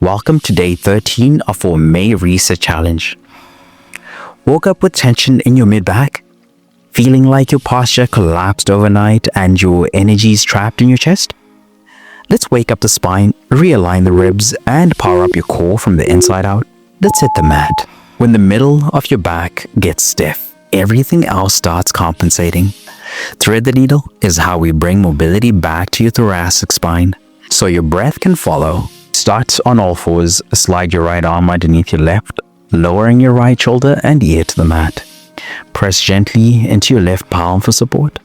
Welcome to day 13 of our May Reset Challenge. Woke up with tension in your mid-back? Feeling like your posture collapsed overnight and your energy is trapped in your chest? Let's wake up the spine, realign the ribs, and power up your core from the inside out. Let's hit the mat. When the middle of your back gets stiff, everything else starts compensating. Thread the needle is how we bring mobility back to your thoracic spine, so your breath can follow. Start on all fours, slide your right arm underneath your left, lowering your right shoulder and ear to the mat. Press gently into your left palm for support.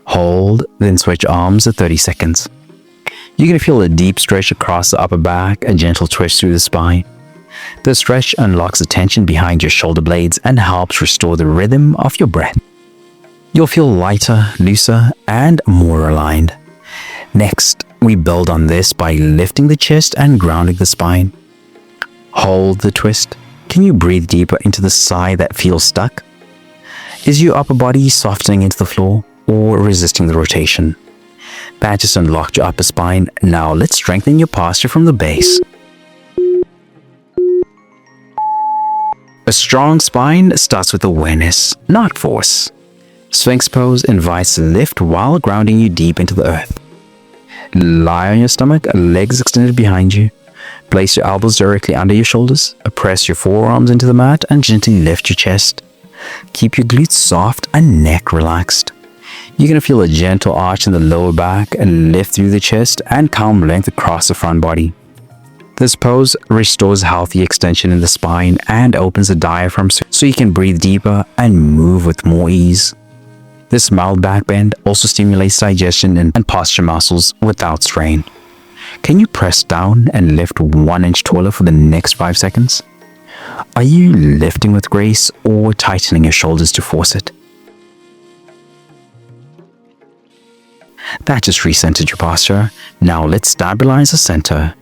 Hold, then switch arms at 30 seconds. You're going to feel a deep stretch across the upper back, a gentle twist through the spine. The stretch unlocks the tension behind your shoulder blades and helps restore the rhythm of your breath. You'll feel lighter, looser, and more aligned. Next, we build on this by lifting the chest and grounding the spine. Hold the twist. Can you breathe deeper into the side that feels stuck? Is your upper body softening into the floor or resisting the rotation? That just unlocked your upper spine. Now let's strengthen your posture from the base. A strong spine starts with awareness, not force. Swinx Pose invites lift while grounding you deep into the earth. Lie on your stomach, legs extended behind you. Place your elbows directly under your shoulders. Press your forearms into the mat and gently lift your chest. Keep your glutes soft and neck relaxed. You're going to feel a gentle arch in the lower back and lift through the chest and calm length across the front body. This pose restores healthy extension in the spine and opens the diaphragm so you can breathe deeper and move with more ease. This mild back bend also stimulates digestion and posture muscles without strain. Can you press down and lift 1 inch taller for the next 5 seconds? Are you lifting with grace or tightening your shoulders to force it? That just recentered your posture. Now let's stabilize the center.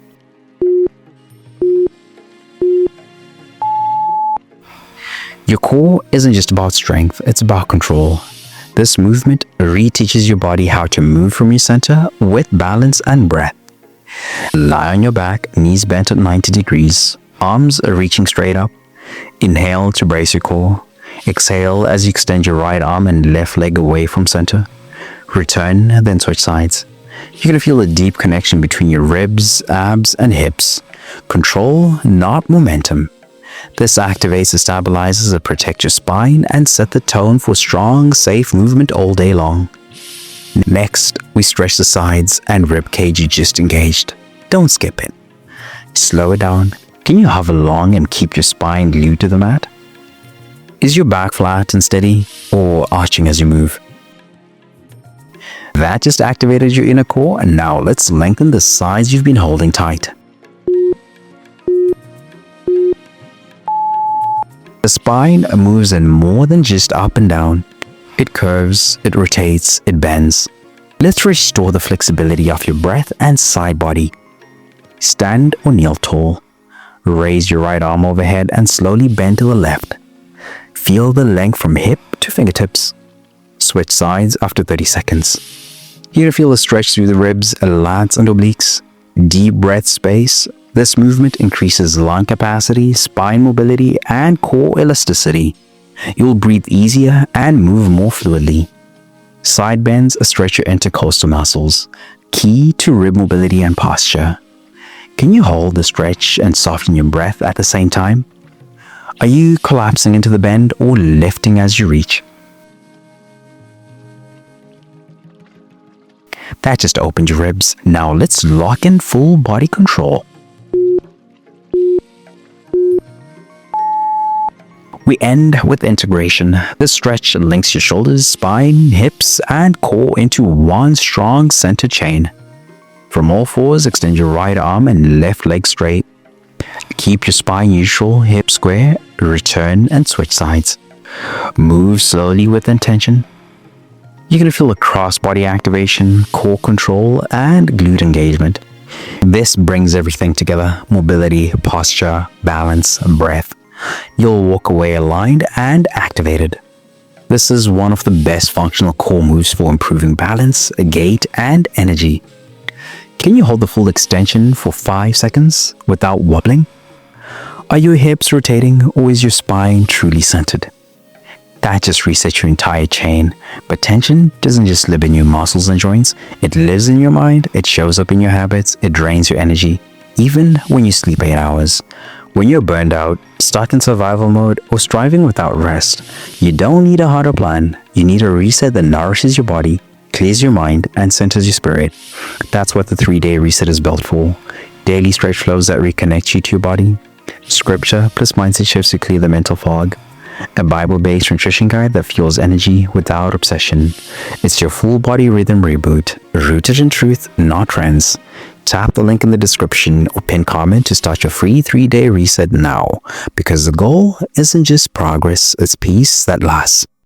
Your core isn't just about strength, it's about control. This movement reteaches your body how to move from your center with balance and breath. Lie on your back, knees bent at 90 degrees, arms reaching straight up. Inhale to brace your core. Exhale as you extend your right arm and left leg away from center. Return, then switch sides. You're going to feel a deep connection between your ribs, abs, and hips. Control, not momentum. This activates and stabilizes to protect your spine and set the tone for strong, safe movement all day long. Next, we stretch the sides and rib cage you just engaged. Don't skip it. Slow it down. Can you hover long and keep your spine glued to the mat? Is your back flat and steady or arching as you move? That just activated your inner core, and now let's lengthen the sides you've been holding tight. The spine moves in more than just up and down. It curves, it rotates, it bends. Let's restore the flexibility of your breath and side body. Stand or kneel tall. Raise your right arm overhead and slowly bend to the left. Feel the length from hip to fingertips. Switch sides after 30 seconds. You're going to feel a stretch through the ribs, lats and obliques. Deep breath space. This movement increases lung capacity, spine mobility, and core elasticity. You'll breathe easier and move more fluidly. Side bends stretch your intercostal muscles, key to rib mobility and posture. Can you hold the stretch and soften your breath at the same time? Are you collapsing into the bend or lifting as you reach? That just opened your ribs. Now let's lock in full body control. We end with integration. This stretch links your shoulders, spine, hips, and core into one strong center chain. From all fours, extend your right arm and left leg straight. Keep your spine neutral, hip square, return and switch sides. Move slowly with intention. You're going to feel a cross-body activation, core control, and glute engagement. This brings everything together: mobility, posture, balance, breath. You'll walk away aligned and activated. This is one of the best functional core moves for improving balance, gait, and energy. Can you hold the full extension for 5 seconds without wobbling? Are your hips rotating or is your spine truly centered? That just resets your entire chain. But tension doesn't just live in your muscles and joints. It lives in your mind, it shows up in your habits, it drains your energy, even when you sleep 8 hours. When you're burned out, stuck in survival mode, or striving without rest, you don't need a harder plan. You need a reset that nourishes your body, clears your mind, and centers your spirit. That's what the 3-day reset is built for. Daily stretch flows that reconnect you to your body. Scripture plus mindset shifts to clear the mental fog. A Bible-based nutrition guide that fuels energy without obsession. It's your full body rhythm reboot, rooted in truth, not trends. Tap the link in the description or pin comment to start your free 3-day reset now, because the goal isn't just progress, it's peace that lasts.